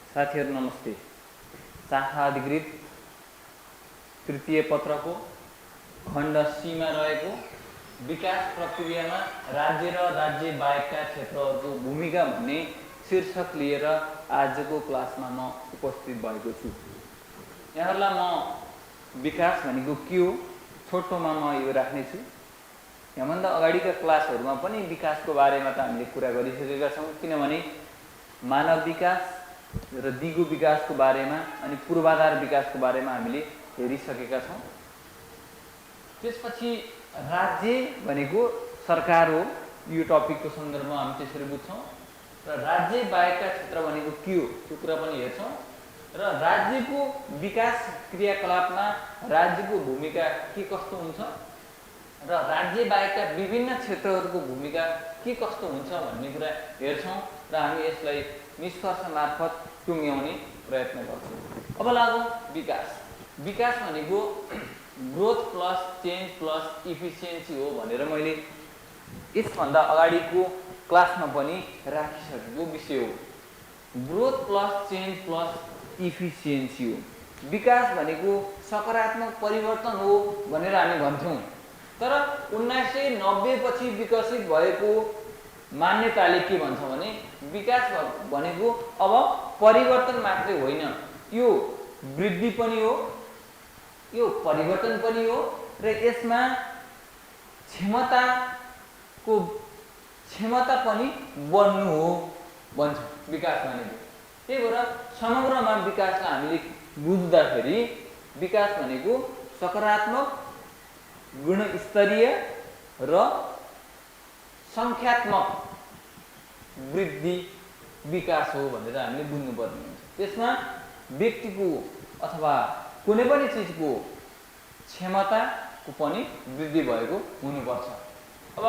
साथीहरु नमस्ते। शाखा अधिकृत तृतीय पत्रको खण्ड C मा रहेको विकास प्रक्रियामा राज्य र राज्य बाहेकका क्षेत्रहरूको भूमिका भन्ने शीर्षक लिएर आजको क्लासमा म उपस्थित भएको छु। यहाँहरुलाई म विकास भनेको के हो छोटोमा म यो राख्ने छु। यहाँभन्दा अगाडिका क्लासहरुमा पनि विकासको बारेमा त हामीले कुरा गरिसकेका छौं, किनभने मानव विकास र दिगो विकासको बारेमा अनि पूर्वाधार विकासको बारेमा हामीले हेरिसकेका छौं। त्यसपछि राज्य भनेको सरकार हो, यो टपिकको सन्दर्भमा हामी त्यसरी बुझ्छौं। र राज्य बाहेकका क्षेत्र भनेको के हो त्यो कुरा पनि हेर्छौं। र राज्यको विकास क्रियाकलापमा राज्यको भूमिका के कस्तो हुन्छ र राज्य बाहेकका विभिन्न क्षेत्रहरूको भूमिका के कस्तो हुन्छ भन्ने कुरा हेर्छौं र हामी यसलाई निष्कर्ष मार्फत टुङ्ग्याउने प्रयत्न गर्छौं। अब लागौं विकास। विकास भनेको growth plus change plus efficiency हो भनेर मैले यसभन्दा अगाडिको क्लासमा पनि राखिसकेको विषय हो। Growth plus change plus efficiency हो। विकास भनेको सकारात्मक परिवर्तन हो भनेर हामी भन्छौं, तर 1990 पछि विकसित भएको मान्यताले के भन्छ भने विकास भनेको अब परिवर्तन मात्रै होइन, यो वृद्धि पनि हो, यो परिवर्तन पनि हो र यसमा क्षमता पनि बढ्नु हो भन्छ विकास भनेको। त्यही भएर समग्रमा विकासलाई हामीले बुझ्दाखेरि विकास भनेको सकारात्मक, गुणस्तरीय र संख्यात्मक वृद्धि विकास हो भनेर हामीले बुझ्नुपर्ने हुन्छ। त्यसमा व्यक्तिको अथवा कुनै पनि चीजको क्षमताको पनि वृद्धि भएको हुनुपर्छ। अब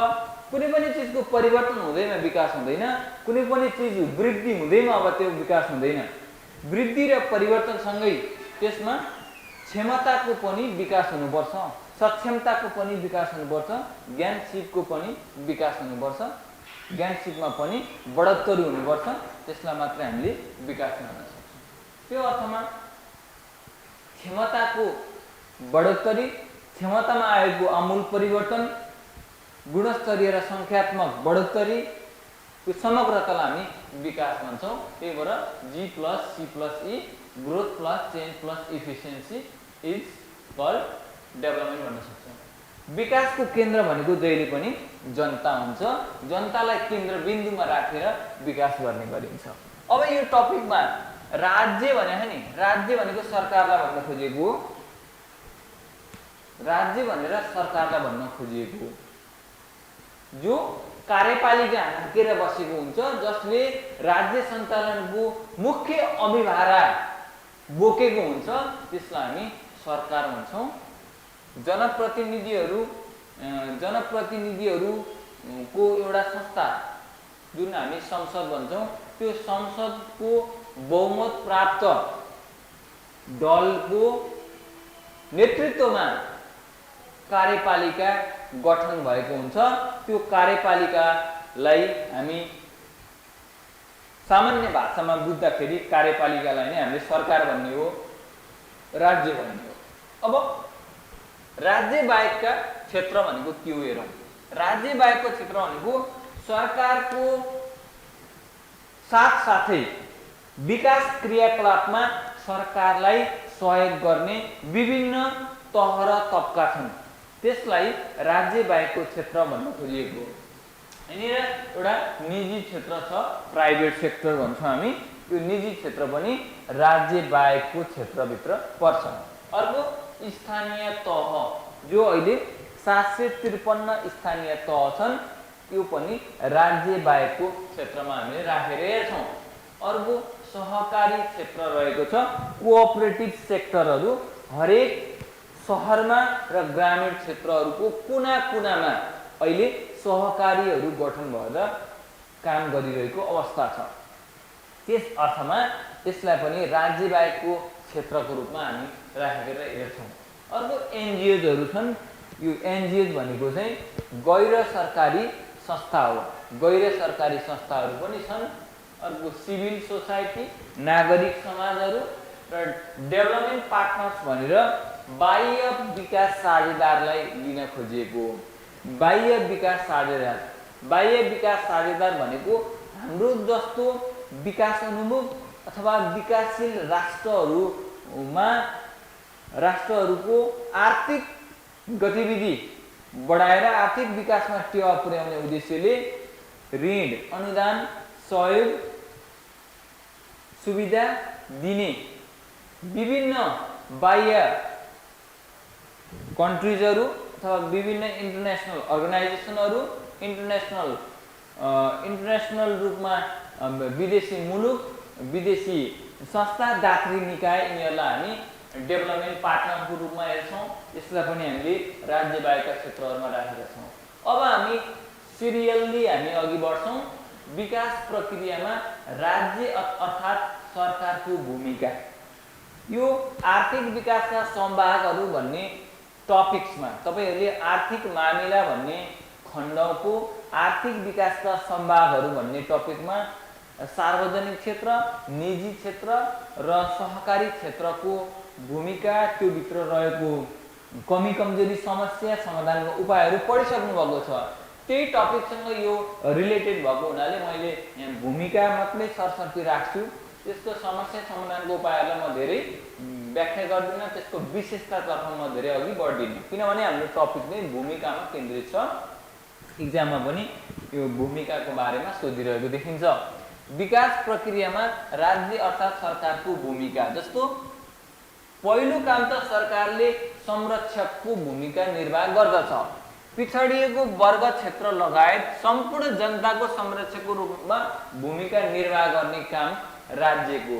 कुनै पनि चीजको परिवर्तन हुँदैमा विकास हुँदैन, कुनै पनि चीज वृद्धि हुँदैमा अब त्यो विकास हुँदैन। वृद्धि र परिवर्तनसँगै त्यसमा क्षमताको पनि विकास हुनुपर्छ, सक्षमताको पनि विकास हुनुपर्छ, ज्ञान सिपको पनि विकास हुनुपर्छ, ज्ञान सिपमा पनि बढोत्तरी हुनुपर्छ। त्यसलाई मात्रै हामीले विकास भन्न सक्छौं। त्यो अर्थमा क्षमताको बढोत्तरी, क्षमतामा आएको आमूल परिवर्तन, गुणस्तरीय र संख्यात्मक बढोत्तरी, यो समग्रतालाई हामी विकास भन्छौं। त्यही भएर G plus C plus E growth plus change plus efficiency is called development भन्न सक्छौं। विकासको केन्द्र भनेको जहिले पनि जनता हुन्छ, जनतालाई केन्द्रबिन्दुमा राखेर विकास गर्ने गरिन्छ। अब यो टपिकमा राज्य भनेको नि, राज्य भनेको सरकारलाई भन्न खोजिएको हो, राज्य भनेर सरकारलाई भन्न खोजिएको हो, जो कार्यपालिका हाँकेर बसेको हुन्छ, जसले राज्य सञ्चालनको मुख्य अभिभारा बोकेको हुन्छ, त्यसलाई हामी सरकार भन्छौं। जनप्रतिनिधिहरूको एउटा संस्था जुन हामी संसद भन्छौं, त्यो संसदको बहुमत प्राप्त दलको नेतृत्वमा कार्यपालिका गठन भएको हुन्छ। त्यो कार्यपालिकालाई हामी सामान्य भाषामा बुझ्दाखेरि कार्यपालिकालाई नै हामीले सरकार भन्ने हो, राज्य भन्ने हो। अब राज्य बाहेकका क्षेत्र भनेको के हो हेरौं। राज्य बाहेकको क्षेत्र भनेको सरकारको साथसाथै विकास क्रियाकलापमा सरकारलाई सहयोग गर्ने विभिन्न तह र तबका छन्, त्यसलाई राज्य बाहेकको क्षेत्र भन्न खोजिएको हो। यहाँनिर एउटा निजी क्षेत्र छ, प्राइभेट सेक्टर भन्छौं हामी। यो निजी क्षेत्र पनि राज्य बाहेकको क्षेत्रभित्र पर्छ। अर्को स्थानीय तह, जो अहिले 753 स्थानीय तह छन्, यो पनि राज्य बाहेकको क्षेत्रमा हामीले राखेर हेर्छौं। अर्को सहकारी क्षेत्र रहेको छ, कोअपरेटिभ सेक्टरहरू हरेक शहरमा र ग्रामीण क्षेत्रहरूको कुना-कुनामा अहिले सहकारीहरू गठन भएर काम गरिरहेको अवस्था छ। त्यस अर्थमा यसलाई पनि राज्य बाहेकको क्षेत्रको रूपमा हामी राखेर हेर्छौं। अर्को एनजीओजहरू छन्। यो एनजीओज भनेको चाहिँ गैर सरकारी संस्था हो। गैर सरकारी संस्थाहरू पनि छन्, अर्को सिभिल सोसाइटी नागरिक समाजहरू र डेभलपमेन्ट पार्टनर्स भनेर बाह्य विकास साझेदारलाई लिन खोजिएको हो। बाह्य विकास साझेदार भनेको हाम्रो जस्तो विकास उन्मुख अथवा विकासशील राष्ट्रहरूको आर्थिक गतिविधि बढाएर आर्थिक विकासमा टेवा पुर्याउने उद्देश्यले ऋण, अनुदान, सहयोग, सुविधा दिने विभिन्न बाह्य कन्ट्रिजहरू अथवा विभिन्न इन्टरनेसनल अर्गनाइजेसनहरू, इन्टरनेसनल रूपमा विदेशी मुलुक, विदेशी संस्था, दात्री निकाय, यिनीहरूलाई हामी डेभलपमेन्ट पार्टनरको रूपमा हेर्छौँ। यसलाई पनि हामीले राज्य बाहेकका क्षेत्रहरूमा राखेका छौँ। अब हामी सिरियल्ली हामी अघि बढ्छौँ। विकास प्रक्रियामा राज्य अर्थात् सरकारको भूमिका। यो आर्थिक विकासका संवाहकहरू भन्ने टपिक्समा तपाईहरूले आर्थिक मामिला भन्ने खण्डको आर्थिक विकासका संवाहकहरू भन्ने टपिकमा सार्वजनिक क्षेत्र, निजी क्षेत्र र सहकारी क्षेत्रको भूमिका, त्यो भित्र रहेको कमी कमजोरी, समस्या समाधानको उपायहरू पढिसक्नु भएको छ। त्यही टपिकसँग यो रिलेटेड भएको हुनाले मैले यहाँ भूमिका मात्रै सरसर्ती राख्छु। त्यसको समस्या समाधानको उपायहरूलाई म धेरै व्याख्या गर्दिनँ, त्यसको विशेषतातर्फ म धेरै अघि बढ्दिनँ, किनभने हाम्रो टपिक नै भूमिकामा केन्द्रित छ। इक्जाममा पनि यो भूमिकाको बारेमा सोधिरहेको देखिन्छ। विकास प्रक्रियामा राज्य अर्थात् सरकारको भूमिका जस्तो पहिलो काम त सरकारले संरक्षकको भूमिका निर्वाह गर्दछ। पिछडिएको वर्ग क्षेत्र लगायत सम्पूर्ण जनताको संरक्षकको रूपमा भूमिका निर्वाह गर्ने काम राज्यको।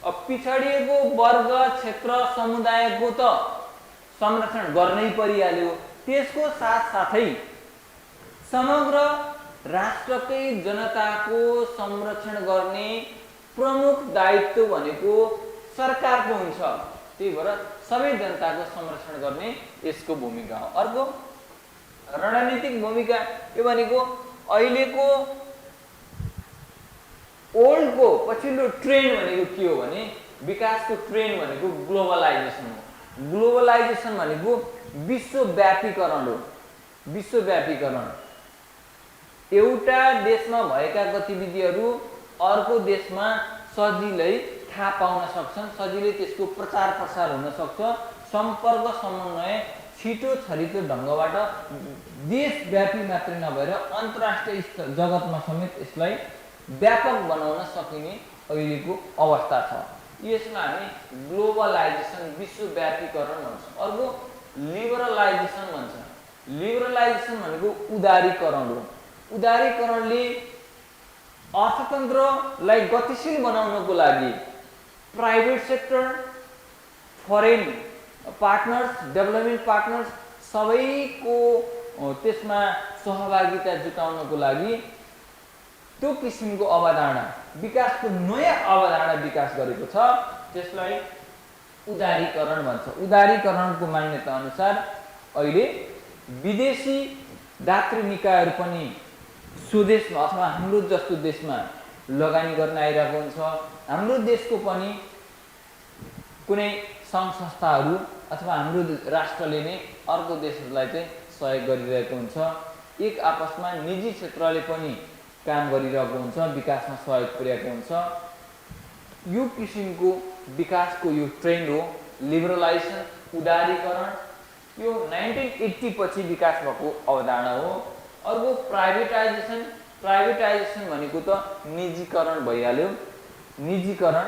अब पिछडिएको वर्ग क्षेत्र समुदायको त संरक्षण गर्नै परिहाल्यो, त्यसको साथसाथै समग्र राष्ट्रकै जनताको संरक्षण गर्ने प्रमुख दायित्व भनेको सरकारको हुन्छ। त्यही भएर सबै जनताको संरक्षण गर्ने यसको भूमिका हो। अर्को रणनीतिक भूमिका, यो भनेको अहिलेको ओल्डको पछिल्लो ट्रेन्ड भनेको के हो भने विकासको ट्रेन्ड भनेको ग्लोबलाइजेसन हो। ग्लोबलाइजेसन भनेको विश्वव्यापीकरण हो। विश्वव्यापीकरण, एउटा देशमा भएका गतिविधिहरू अर्को देशमा सजिलै थाहा पाउन सक्छन्, सजिलै त्यसको प्रचार प्रसार हुन सक्छ। सम्पर्क समन्वय छिटो छरितो ढङ्गबाट देशव्यापी मात्रै नभएर अन्तर्राष्ट्रिय जगतमा समेत यसलाई व्यापक बनाउन सकिने अहिलेको अवस्था छ। यसलाई हामी ग्लोबलाइजेसन, विश्वव्यापीकरण भन्छ। अर्को लिबरलाइजेसन भन्छ। लिबरलाइजेसन भनेको उदारीकरण हो। उदारीकरणले अर्थतन्त्रलाई गतिशील बनाउनको लागि private sector, foreign partners, development partners सबैको त्यसमा सहभागिता जुटाउनको लागि त्यो किसिमको अवधारणा, विकासको नयाँ अवधारणा विकास गरेको छ। त्यसलाई उदारीकरण भन्छ। उदारीकरणको मान्यता अनुसार अहिले विदेशी दात्री निकायहरू पनि स्वदेशमा अथवा हाम्रो जस्तो देशमा लगानी गर्न आइरहेको हुन्छ। हाम्रो देशको पनि कुनै सङ्घ संस्थाहरू अथवा हाम्रो राष्ट्रले नै अर्को देशहरूलाई चाहिँ सहयोग गरिरहेको हुन्छ। एक आपसमा निजी क्षेत्रले पनि काम गरिरहेको हुन्छ, विकासमा सहयोग पुर्याएको हुन्छ। यो किसिमको विकासको यो ट्रेन्ड हो लिबरलाइजेसन, उदारीकरण। यो 1980 पछि विकास भएको अवधारणा हो। अर्को प्राइभेटाइजेसन। प्राइभेटाइजेसन भनेको त निजीकरण भइहाल्यो। निजीकरण,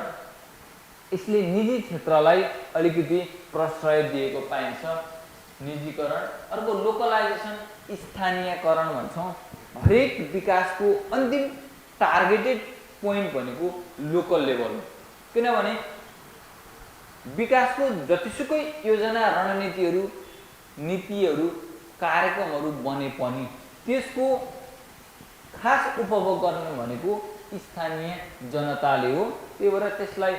यसले निजी क्षेत्रलाई अलिकति प्रश्रय दिएको पाइन्छ, निजीकरण। अर्को लोकलाइजेसन, स्थानीयकरण भन्छौँ। हरेक विकासको अन्तिम टार्गेटेड पोइन्ट भनेको लोकल लेभल हो। किनभने विकासको जतिसुकै योजना, रणनीतिहरू, नीतिहरू, कार्यक्रमहरू बने पनि त्यसको खास उपभोग गर्ने भनेको स्थानीय जनताले हो। त्यही भएर त्यसलाई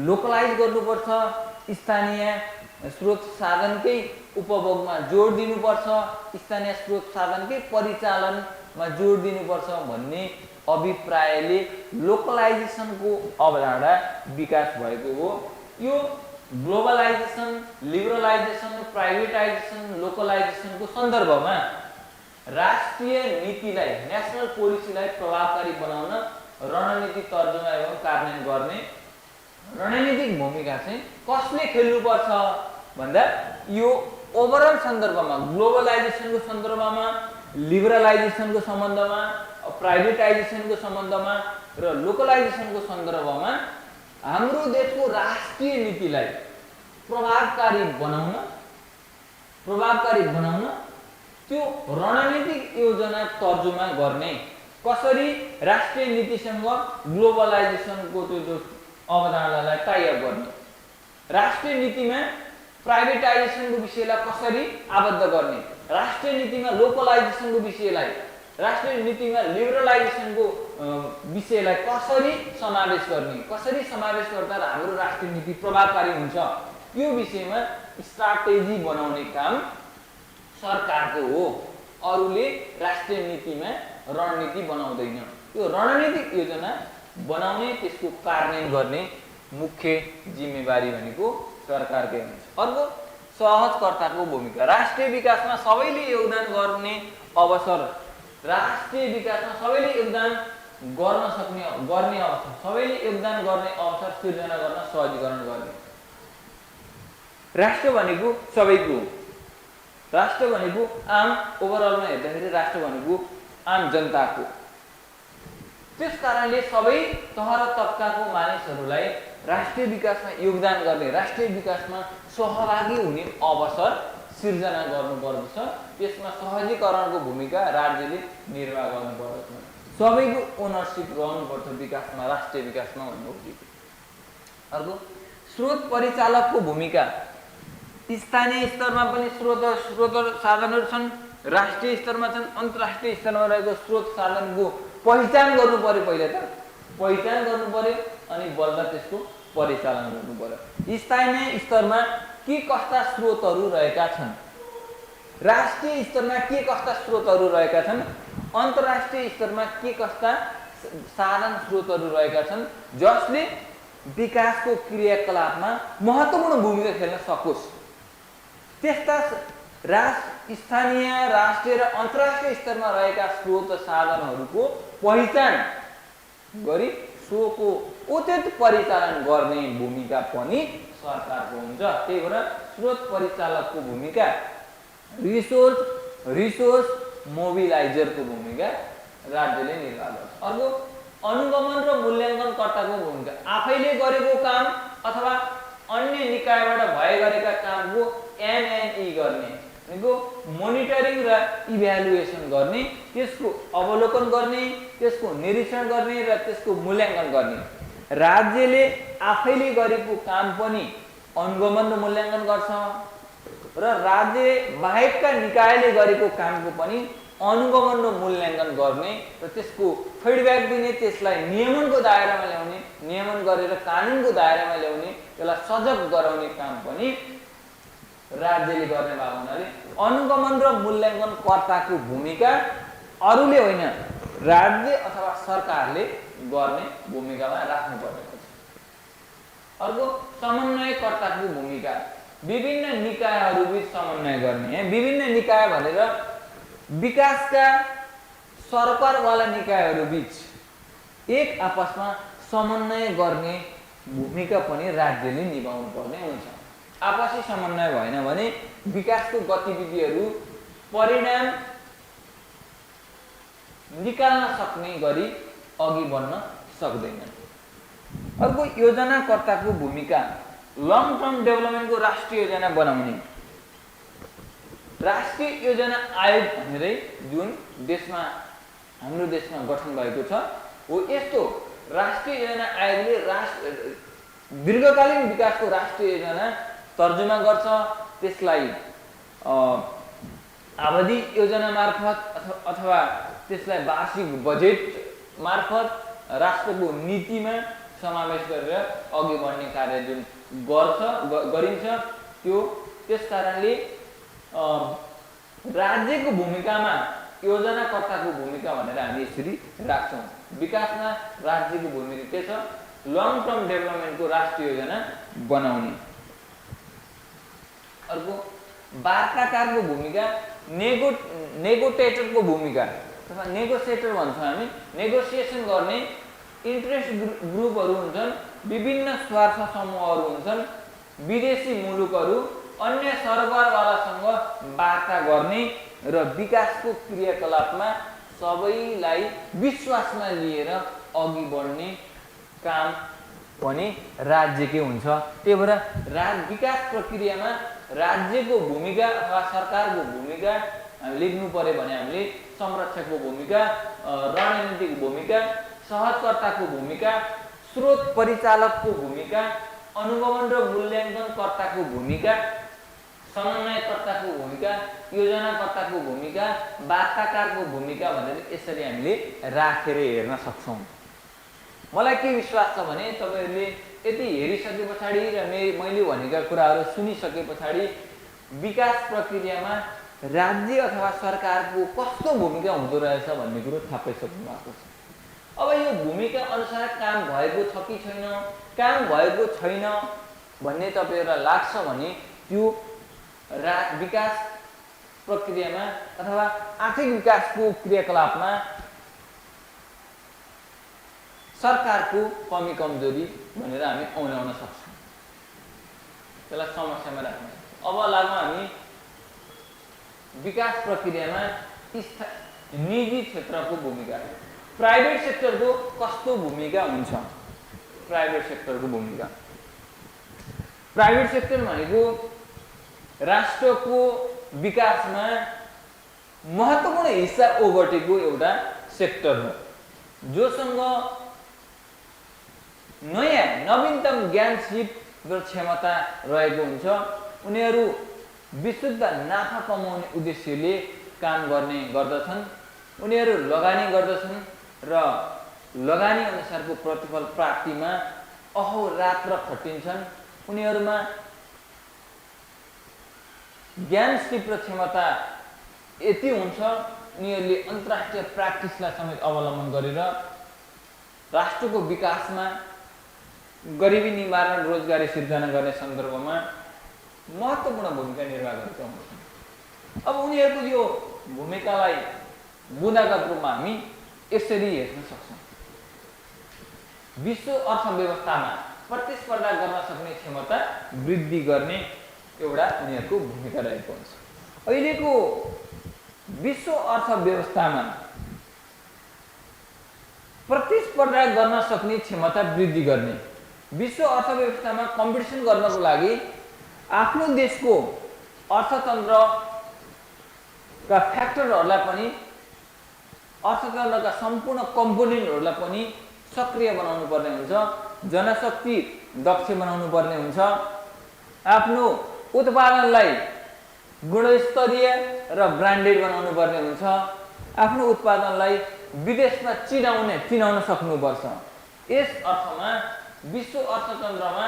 लोकलाइज गर्नुपर्छ, स्थानीय स्रोत साधनकै उपभोगमा जोड दिनुपर्छ, स्थानीय स्रोत साधनकै परिचालनमा जोड दिनुपर्छ भन्ने अभिप्रायले लोकलाइजेसनको अवधारणा विकास भएको हो। यो ग्लोबलाइजेसन, लिबरलाइजेसन, प्राइभेटाइजेसन, लोकलाइजेसनको सन्दर्भमा राष्ट्रिय नीतिलाई, नेशनल पोलिसीलाई प्रभावकारी बनाउन रणनीतिक तर्जुमा एवं कार्यान्वयन गर्ने रणनीतिक भूमिका चाहिँ कसले खेल्नुपर्छ भन्दा यो ओभरअल सन्दर्भमा, ग्लोबलाइजेसनको सन्दर्भमा, लिबरलाइजेसनको सम्बन्धमा, प्राइभेटाइजेसनको सम्बन्धमा र लोकलाइजेसनको सन्दर्भमा हाम्रो देशको राष्ट्रिय नीतिलाई प्रभावकारी बनाउन त्यो रणनीतिक योजना तर्जुमा गर्ने, कसरी राष्ट्रिय नीतिसँग ग्लोबलाइजेसनको त्यो अवधारणालाई टाइअप गर्ने, राष्ट्रिय नीतिमा प्राइभेटाइजेसनको विषयलाई कसरी आबद्ध गर्ने, राष्ट्रिय नीतिमा लोकलाइजेसनको विषयलाई, राष्ट्रिय नीतिमा लिबरलाइजेसनको विषयलाई कसरी समावेश गर्ने, कसरी समावेश गर्दा हाम्रो राष्ट्रिय नीति प्रभावकारी हुन्छ, यो विषयमा स्ट्राटेजी बनाउने काम सरकारको हो। अरूले राष्ट्रिय नीतिमा रणनीति बनाउँदैन। यो रणनीतिक योजना बनाउने, त्यसको कार्यान्वयन गर्ने मुख्य जिम्मेवारी भनेको सरकारकै हुन्छ। अर्को सहजकर्ताको भूमिका। राष्ट्रिय विकासमा सबैले योगदान गर्ने अवसर, राष्ट्रिय विकासमा सबैले योगदान गर्ने अवसर, सबैले योगदान गर्ने अवसर सिर्जना गर्न सहजीकरण गर्ने। राष्ट्र भनेको सबैको, राष्ट्र भनेको आम, ओभरअलमा हेर्दाखेरि राष्ट्र भनेको आम जनताको। त्यस कारणले सबै तह र तबकाको मानिसहरूलाई राष्ट्रिय विकासमा योगदान गर्ने, राष्ट्रिय विकासमा सहभागी हुने अवसर सिर्जना गर्नुपर्दछ। त्यसमा सहजीकरणको भूमिका राज्यले निर्वाह गर्नुपर्दछ। सबैको ओनरसिप रहनुपर्छ विकासमा, राष्ट्रिय विकासमा भन्नु हो। अर्को स्रोत परिचालकको भूमिका। स्थानीय स्तरमा पनि स्रोत साधनहरू छन्, राष्ट्रिय स्तरमा छन्, अन्तर्राष्ट्रिय स्तरमा रहेको स्रोत साधनको पहिचान गर्नु पर्यो। पहिला त पहिचान गर्नु पर्यो अनि बल्ल त्यसको परिचालन गर्नु पर्यो। स्थानीय स्तरमा के कस्ता स्रोतहरू रहेका छन्, राष्ट्रिय स्तरमा के कस्ता स्रोतहरू रहेका छन्, अन्तर्राष्ट्रिय स्तरमा के कस्ता साधन स्रोतहरू रहेका छन् जसले विकासको क्रियाकलापमा महत्त्वपूर्ण भूमिका खेल्न सकोस्। त्यस्ता स्थानीय, राष्ट्रिय र अन्तर्राष्ट्रिय स्तरमा रहेका स्रोत साधनहरूको पहिचान गरी सोको उचित परिचालन गर्ने भूमिका पनि सरकारको हुन्छ। त्यही भएर स्रोत परिचालकको भूमिका, रिसोर्स मोबिलाइजरको भूमिका राज्यले निर्वाह गर्छ। अर्को अनुगमन र मूल्याङ्कनकर्ताको भूमिका। आफैले गरेको काम अथवा अन्य निकायबाट भए गरेका कामको MNE गर्ने, मोनिटरिङ र इभ्यालुएसन गर्ने, त्यसको अवलोकन गर्ने, त्यसको निरीक्षण गर्ने र त्यसको मूल्याङ्कन गर्ने। राज्यले आफैले गरेको काम पनि अनुगमन र मूल्याङ्कन गर्छ र राज्य बाहेकका निकायले गरेको कामको पनि अनुगमन र मूल्याङ्कन गर्ने र त्यसको फिडब्याक दिने, त्यसलाई नियमनको दायरामा ल्याउने, नियमन गरेर कानुनको दायरामा ल्याउने, त्यसलाई सजग गराउने काम पनि राज्यले गर्ने भएको हुनाले अनुगमन र मूल्याङ्कनकर्ताको भूमिका अरूले होइन, राज्य अथवा सरकारले गर्ने भूमिकामा राख्नु परेको छ। अर्को समन्वयकर्ताको भूमिका। विभिन्न निकायहरूबीच समन्वय गर्ने। विभिन्न निकाय भनेर विकासका सरकारवाला निकायहरूबीच एक आपसमा समन्वय गर्ने भूमिका पनि राज्यले निभाउनु पर्ने हुन्छ। आपसी समन्वय भएन भने विकासको गतिविधिहरू परिणाम निकाल्न सक्ने गरी अघि बढ्न सक्दैनन्। अर्को योजनाकर्ताको भूमिका। लङ टर्म डेभलपमेन्टको राष्ट्रिय योजना बनाउने। राष्ट्रिय योजना आयोग भनेरै जुन देशमा, हाम्रो देशमा गठन भएको छ हो, यस्तो राष्ट्रिय योजना आयोगले दीर्घकालीन विकासको राष्ट्रिय योजना तर्जुमा गर्छ। त्यसलाई आवधि योजना मार्फत अथवा त्यसलाई वार्षिक बजेट मार्फत राष्ट्रको नीतिमा समावेश गरेर अघि बढ्ने कार्य जुन गरिन्छ त्यो। त्यस कारणले राज्यको भूमिकामा योजनाकर्ताको भूमिका भनेर हामी यसरी राख्छौँ। विकासमा राज्यको भूमिका के छ? लङ टर्म डेभलपमेन्टको राष्ट्रिय योजना बनाउने। अर्को वार्ताकारको भूमिका, नेगोटिएटरको भूमिका अथवा नेगोसिएटर भन्छौँ हामी। नेगोसिएसन गर्ने इन्ट्रेस्ट ग्रुपहरू हुन्छन्, विभिन्न स्वार्थ समूहहरू हुन्छन्, विदेशी मुलुकहरू, अन्य सरकारवालासँग वार्ता गर्ने र विकासको क्रियाकलापमा सबैलाई विश्वासमा लिएर अघि बढ्ने काम पनि राज्यकै हुन्छ। त्यही भएर विकास प्रक्रियामा राज्यको भूमिका अथवा सरकारको भूमिका लेख्नु पर्यो भने हामीले संरक्षकको भूमिका, रणनीतिक भूमिका, सहजकर्ताको भूमिका, स्रोत परिचालकको भूमिका, अनुगमन र मूल्याङ्कनकर्ताको भूमिका, समन्वयकर्ताको भूमिका, योजनाकर्ताको भूमिका, वार्ताकारको भूमिका भनेर यसरी हामीले राखेर हेर्न सक्छौँ। मलाई के विश्वास छ भने तपाईहरुले यति हेरिसके पछाडि र मैले भनेका कुराहरू सुनिसके पछाडि विकास प्रक्रियामा राज्य अथवा सरकारको कस्तो भूमिका हुँदो रहेछ भन्ने कुरो थाहा पाइसक्नु भएको छ। अब यो भूमिका अनुसार काम भएको छ कि छैन, काम भएको छैन भन्ने तपाईहरुलाई लाग्छ भने त्यो विकास प्रक्रियामा अथवा आर्थिक विकासको क्रियाकलापमा सरकारको कमी कमजोरी भनेर हामी औल्याउन सक्छौँ। त्यसलाई समस्यामा राख्न सक्छौँ। अब लागौँ हामी विकास प्रक्रियामा निजी क्षेत्रको भूमिका, प्राइभेट सेक्टरको कस्तो भूमिका हुन्छ? प्राइभेट सेक्टरको भूमिका, प्राइभेट सेक्टर भनेको राष्ट्रको विकासमा महत्त्वपूर्ण हिस्सा ओगटेको एउटा सेक्टर हो, जोसँग नयाँ नवीनतम ज्ञान सिप र क्षमता रहेको हुन्छ। उनीहरू विशुद्ध नाफा कमाउने उद्देश्यले काम गर्ने गर्दछन्। उनीहरू लगानी गर्दछन् र लगानी अनुसारको प्रतिफल प्राप्तिमा अहोरात्र खटिन्छन्। उनीहरूमा ज्ञान सिप र क्षमता यति हुन्छ, उनीहरूले अन्तर्राष्ट्रिय प्र्याक्टिसलाई समेत अवलम्बन गरेर राष्ट्रको विकासमा गरिबी निवारण, रोजगारी सिर्जना गर्ने सन्दर्भमा महत्त्वपूर्ण भूमिका निर्वाह गरेका हुन्छन्। अब उनीहरूको यो भूमिकालाई बुँदागत रूपमा हामी यसरी हेर्न सक्छौँ। विश्व अर्थव्यवस्थामा प्रतिस्पर्धा गर्न सक्ने क्षमता वृद्धि गर्ने एउटा उनीहरूको भूमिका रहेको हुन्छ। अहिलेको विश्व अर्थव्यवस्थामा प्रतिस्पर्धा गर्न सक्ने क्षमता वृद्धि गर्ने, विश्व अर्थव्यवस्थामा कम्पिटिसन गर्नको लागि आफ्नो देशको अर्थतन्त्रका फ्याक्टरहरूलाई पनि, अर्थतन्त्रका सम्पूर्ण कम्पोनेन्टहरूलाई पनि सक्रिय बनाउनु पर्ने हुन्छ। जनशक्ति दक्ष बनाउनु पर्ने हुन्छ। आफ्नो उत्पादनलाई गुणस्तरीय र ब्रान्डेड बनाउनु पर्ने हुन्छ। आफ्नो उत्पादनलाई विदेशमा चिनाउन सक्नुपर्छ। यस अर्थमा विश्व अर्थतन्त्रमा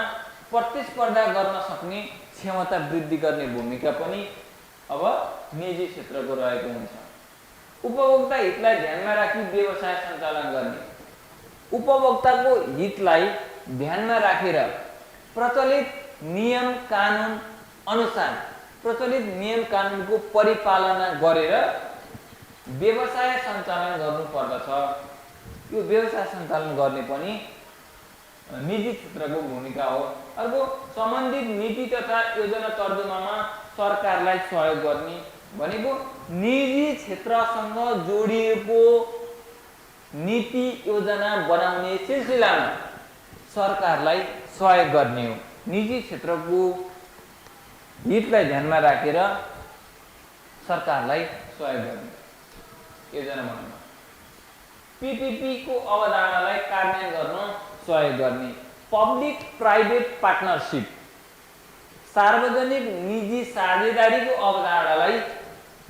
प्रतिस्पर्धा गर्न सक्ने क्षमता वृद्धि गर्ने भूमिका पनि अब निजी क्षेत्रको रहेको हुन्छ। उपभोक्ता हितलाई ध्यानमा राखी व्यवसाय सञ्चालन गर्ने, उपभोक्ताको हितलाई ध्यानमा राखेर प्रचलित नियम कानुन अनुसार, प्रचलित नियम कानुनको परिपालना गरेर व्यवसाय सञ्चालन गर्नु पर्दछ। यो व्यवसाय सञ्चालन गर्ने पनि निजी क्षेत्रको भूमिका हो। अर्को सम्बन्धित नीति तथा योजना तर्जुमामा सरकारलाई सहयोग गर्ने भनेको निजी क्षेत्रसँग जोडिएको नीति योजना बनाउने सिलसिलामा सरकारलाई सहयोग गर्ने हो। निजी क्षेत्रको हितलाई ध्यानमा राखेर सरकारलाई सहयोग गर्ने योजना बनाउन, पीपीपी को अवधारणालाई कार्यान्वयन गर्न सहयोग गर्ने, पब्लिक प्राइभेट पार्टनरशिप, सार्वजनिक निजी साझेदारीको अवधारणालाई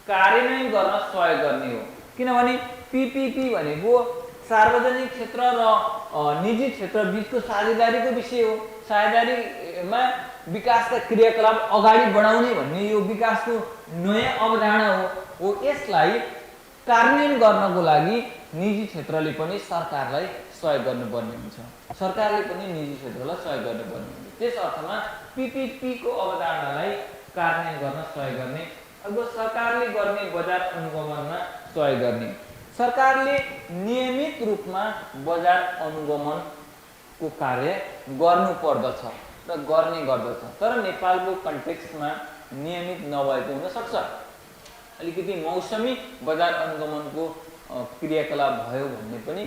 कार्यान्वयन गर्न सहयोग गर्ने हो। किनभने पीपीपी भनेको सार्वजनिक क्षेत्र र निजी क्षेत्र बीचको साझेदारीको विषय हो। साझेदारीमा विकासका क्रियाकलाप अगाडि बढाउने भन्ने यो विकासको नयाँ अवधारणा हो। यसलाई कार्यान्वयन गर्नको लागि निजी क्षेत्रले पनि सरकारलाई सहयोग गर्नुपर्ने हुन्छ, सरकारले पनि निजी क्षेत्रलाई सहयोग गर्नुपर्ने हुन्छ। त्यस अर्थमा पीपीपीको अवधारणालाई कार्यान्वयन गर्न सहयोग गर्ने। अब सरकारले गर्ने बजार अनुगमनमा सहयोग गर्ने, सरकारले नियमित रूपमा बजार अनुगमनको कार्य गर्नुपर्दछ र गर्ने गर्दछ, तर नेपालको कन्टेक्स्टमा नियमित नभएको हुन सक्छ। अलिकति मौसमी बजार अनुगमनको क्रियाकलाप भयो भन्ने पनि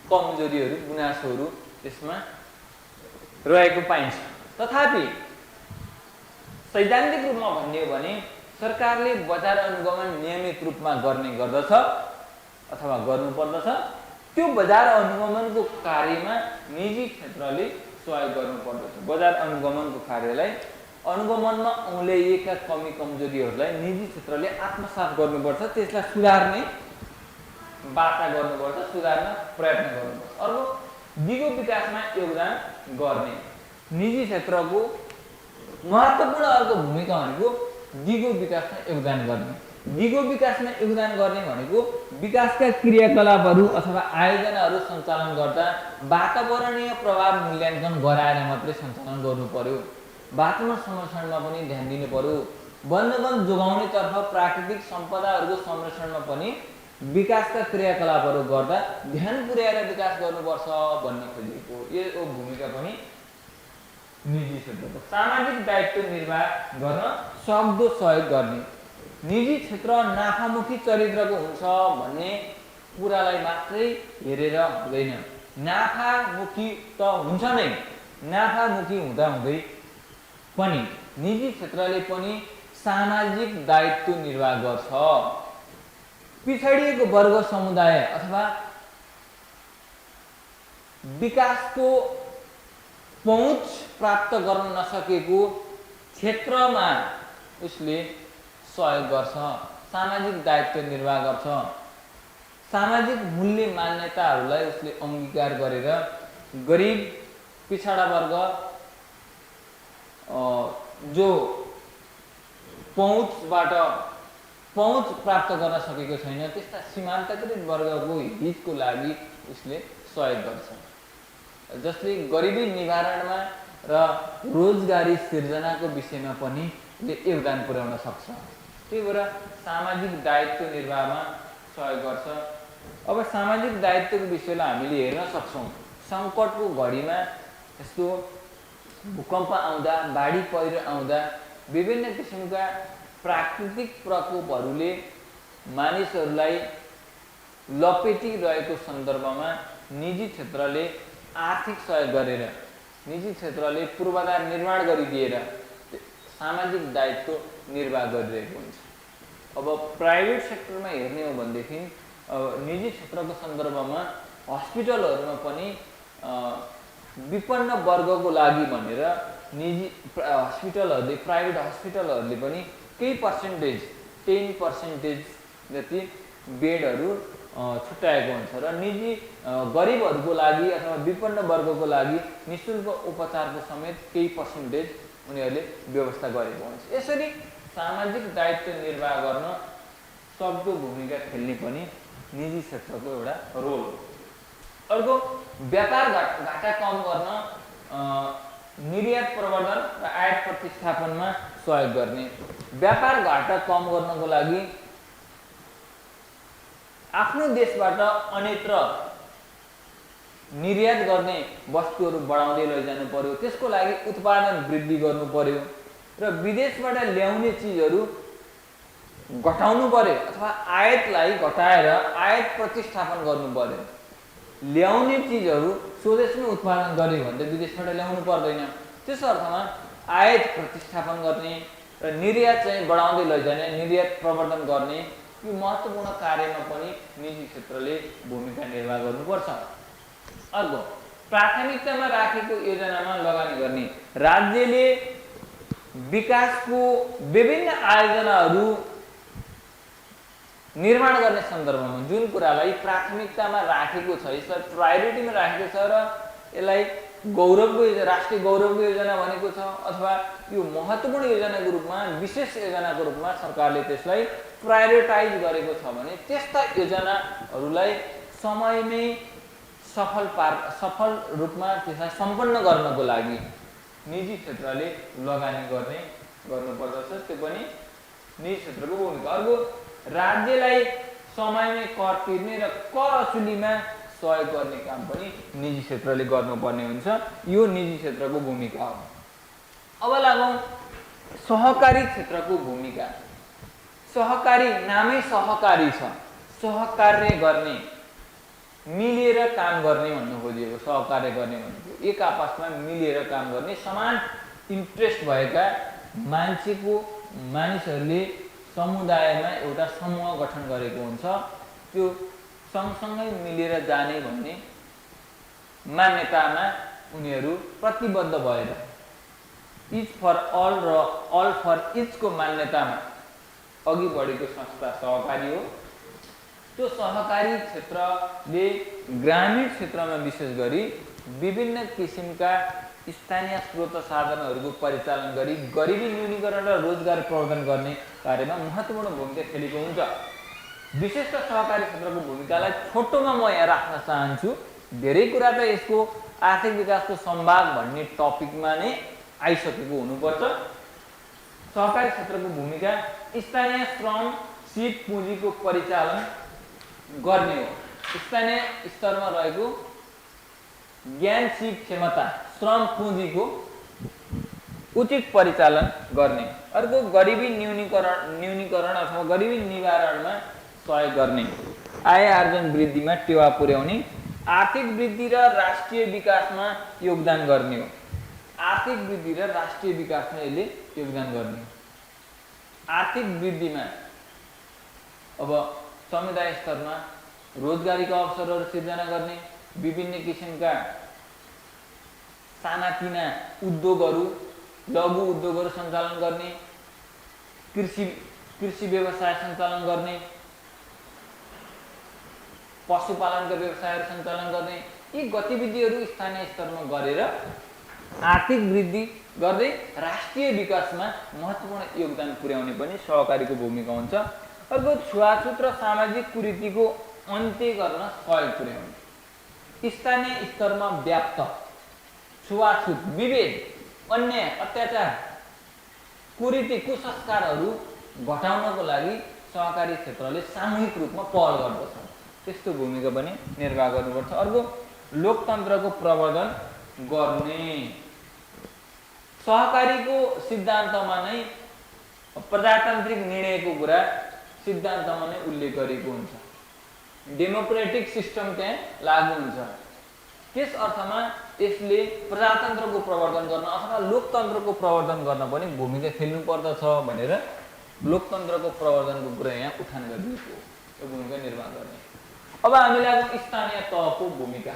कमजोरीहरू गुनासोहरू त्यसमा रहेको पाइन्छ। तथापि सैद्धान्तिक रूपमा भन्ने हो भने सरकारले बजार अनुगमन नियमित रूपमा गर्ने गर्दछ अथवा गर्नुपर्दछ। त्यो बजार अनुगमनको कार्यमा निजी क्षेत्रले सहयोग गर्नुपर्दछ। बजार अनुगमनको कार्यलाई अनुगमनमा औँल्याइएका कमी कमजोरीहरूलाई निजी क्षेत्रले आत्मसात गर्नुपर्छ, त्यसलाई सुधार्ने वार्ता गर्नुपर्छ, सुधार्न प्रयत्न गर्नुपर्छ। अर्को दिगो विकासमा योगदान गर्ने, निजी क्षेत्रको महत्त्वपूर्ण अर्को भूमिका भनेको दिगो विकासमा योगदान गर्ने। दिगो विकासमा योगदान गर्ने भनेको विकासका क्रियाकलापहरू अथवा आयोजनाहरू सञ्चालन गर्दा वातावरणीय प्रभाव मूल्याङ्कन गराएर मात्रै सञ्चालन गर्नु पर्यो, वातावरण संरक्षणमा पनि ध्यान दिनु पर्यो, वन्यजन जोगाउनेतर्फ प्राकृतिक सम्पदाहरूको संरक्षणमा पनि विकासका क्रियाकलापहरू गर्दा ध्यान पुर्याएर विकास गर्नुपर्छ भन्न खोजिएको यो भूमिका पनि निजी क्षेत्रको। सामाजिक दायित्व निर्वाह गर्न सक्दो सहयोग गर्ने, निजी क्षेत्र नाफामुखी चरित्रको हुन्छ भन्ने कुरालाई मात्रै हेरेर हुँदैन, नाफामुखी त हुन्छ नै, नाफामुखी हुँदाहुँदै पनि निजी क्षेत्रले पनि सामाजिक दायित्व निर्वाह गर्छ। पिछडिएको वर्ग समुदाय अथवा विकासको पहुँच प्राप्त गर्न नसकेको क्षेत्रमा उसले सहयोग गर्छ, सामाजिक दायित्व निर्वाह गर्छ, सामाजिक मूल्य मान्यताहरूलाई उसले अङ्गीकार गरेर गरिब पिछडा वर्ग जो पहुँच प्राप्त गर्न सकेको छैन त्यस्ता सीमान्तकृत वर्गको हितको लागि उसले सहयोग गर्छ, जसले गरिबी निवारणमा र रोजगारी सिर्जनाको विषयमा पनि योगदान पुर्याउन सक्छ। त्यही भएर सामाजिक दायित्व निर्वाहमा सहयोग गर्छ। अब सामाजिक दायित्वको विषयलाई हामीले हेर्न सक्छौँ। सङ्कटको घडीमा यस्तो भूकम्प आउँदा, बाढी पहिरो आउँदा, विभिन्न किसिमका प्राकृतिक प्रकोपहरूले मानिसहरूलाई लपेटिरहेको सन्दर्भमा निजी क्षेत्रले आर्थिक सहयोग गरेर, निजी क्षेत्रले पूर्वाधार निर्माण गरिदिएर सामाजिक दायित्व निर्वाह गरिरहेको हुन्छ। अब प्राइभेट सेक्टरमा हेर्ने हो भनेदेखि निजी क्षेत्रको सन्दर्भमा हस्पिटलहरूमा पनि विपन्न वर्गको लागि भनेर निजी हस्पिटलहरूले, प्राइभेट हस्पिटलहरूले पनि केही पर्सेन्टेज 10% जति बेडहरू छुट्याएको हुन्छ र निजी गरिबहरूको लागि अथवा विपन्न वर्गको लागि निःशुल्क उपचारको समेत केही पर्सेन्टेज उनीहरूले व्यवस्था गरेको हुन्छ। यसरी सामाजिक दायित्व निर्वाह गर्न सक्दो भूमिका खेल्ने पनि निजी क्षेत्रको एउटा रोल हो। अर्को व्यापार घाटा कम गर्न निर्यात प्रवर्धन र आयात प्रतिस्थापनमा सहयोग गर्ने। व्यापार घाटा कम गर्नको लागि आफ्नो देशबाट अन्यत्र निर्यात गर्ने वस्तुहरू बढाउँदै लैजानु पर्यो, त्यसको लागि उत्पादन वृद्धि गर्नु पर्यो र विदेशबाट ल्याउने चिजहरू घटाउनु पर्यो अथवा आयातलाई घटाएर आयात प्रतिस्थापन गर्नु पर्यो। ल्याउने चिजहरू स्वदेशमै उत्पादन गर्यो भने त विदेशबाट ल्याउनु पर्दैन। त्यस अर्थमा आयात प्रतिस्थापन गर्ने र निर्यात चाहिँ बढाउँदै लैजाने, निर्यात प्रवर्धन गर्ने यो महत्त्वपूर्ण कार्यमा पनि निजी क्षेत्रले भूमिका निर्वाह गर्नुपर्छ। अर्को प्राथमिकतामा राखेको योजनामा लगानी गर्ने। राज्यले विकासको विभिन्न आयोजनाहरू निर्माण गर्ने सन्दर्भमा जुन कुरालाई प्राथमिकतामा राखेको छ, यसलाई प्रायोरिटीमा राखेको छ र यसलाई गौरवको योजना, राष्ट्रिय गौरवको योजना भनेको छ अथवा यो महत्त्वपूर्ण योजनाको रूपमा, विशेष योजनाको रूपमा सरकारले त्यसलाई प्रायोरिटाइज गरेको छ भने त्यस्ता योजनाहरूलाई समयमै सफल रूपमा त्यसलाई सम्पन्न गर्नको लागि निजी क्षेत्रले लगानी गर्नुपर्दछ। त्यो पनि निजी क्षेत्रको भूमिका। अर्को, राज्यलाई समयमै कर तिर्ने र कर असुलीमा सहयोग गर्ने काम पनि निजी क्षेत्रले गर्नुपर्ने हुन्छ। यो निजी क्षेत्रको भूमिका हो। अब लागौँ सहकारी क्षेत्रको भूमिका। सहकारी नामै सहकारी छ, सहकार्य गर्ने, मिलेर काम गर्ने भन्नु खोजिएको। सहकार्य गर्ने भनेको एक आपसमा मिलेर काम गर्ने, समान इन्ट्रेस्ट भएका मानिसहरूले समुदायमा एउटा समूह गठन गरेको हुन्छ। त्यो सँगसँगै मिलेर जाने भन्ने मान्यतामा उनीहरू प्रतिबद्ध भएर इच फर अल र अल फर इचको मान्यतामा अघि बढेको संस्था सहकारी हो। त्यो सहकारी क्षेत्रले ग्रामीण क्षेत्रमा विशेष गरी विभिन्न किसिमका स्थानीय स्रोत साधनहरूको परिचालन गरी गरिबी न्यूनीकरण र रोजगार प्रवर्धन गर्ने कार्यमा महत्त्वपूर्ण भूमिका खेलेको हुन्छ। विशेष त सहकारी क्षेत्रको भूमिकालाई छोटोमा म यहाँ राख्न चाहन्छु। धेरै कुरा त यसको आर्थिक विकासको सम्भाग भन्ने टपिकमा नै आइसकेको हुनुपर्छ। सहकारी क्षेत्रको भूमिका स्थानीय श्रम सिप पुँजीको परिचालन गर्ने हो। स्थानीय स्तरमा रहेको ज्ञान सिप क्षमता श्रम पुँजीको उचित परिचालन गर्ने। अर्को, गरिबी न्यूनीकरण अथवा गरिबी निवारणमा सहयोग गर्ने, आय आर्जन वृद्धिमा टेवा पुर्याउने, आर्थिक वृद्धि र राष्ट्रिय विकासमा योगदान गर्ने हो। आर्थिक वृद्धि र राष्ट्रिय विकासमा यसले योगदान गर्ने हो। आर्थिक वृद्धिमा अब समुदाय स्तरमा रोजगारीका अवसरहरू सिर्जना गर्ने, विभिन्न किसिमका सानातिना उद्योगहरू, लघु उद्योगहरू सञ्चालन गर्ने, कृषि व्यवसाय सञ्चालन गर्ने, पशुपालनका व्यवसायहरू सञ्चालन गर्ने, यी गतिविधिहरू स्थानीय स्तरमा गरेर आर्थिक वृद्धि गर्दै राष्ट्रिय विकासमा महत्त्वपूर्ण योगदान पुर्याउने पनि सहकारीको भूमिका हुन्छ। अर्को, छुवाछुत र सामाजिक कुरीतिको अन्त्य गर्न सहयोग पुर्याउने। स्थानीय स्तरमा व्याप्त छुवाछुत, विभेद, अन्याय, अत्याचार, कुरीति, कुसंस्कारहरू घटाउनको लागि सहकारी क्षेत्रले सामूहिक रूपमा पहल गर्दछ। त्यस्तो भूमिका पनि निर्वाह गर्नुपर्छ। अर्को, लोकतन्त्रको प्रवर्धन गर्ने। सहकारीको सिद्धान्तमा नै प्रजातान्त्रिक निर्णयको कुरा सिद्धान्तमा नै उल्लेख गरेको हुन्छ। डेमोक्रेटिक सिस्टम त्यहाँ लागू हुन्छ। त्यस अर्थमा यसले प्रजातन्त्रको प्रवर्धन गर्न अथवा लोकतन्त्रको प्रवर्धन गर्न पनि भूमिका खेल्नु पर्दछ भनेर लोकतन्त्रको प्रवर्धनको कुरा यहाँ उठान गरिएको हो। यो भूमिका निर्वाह गर्ने। अब हामी लागौँ स्थानीय तहको भूमिका।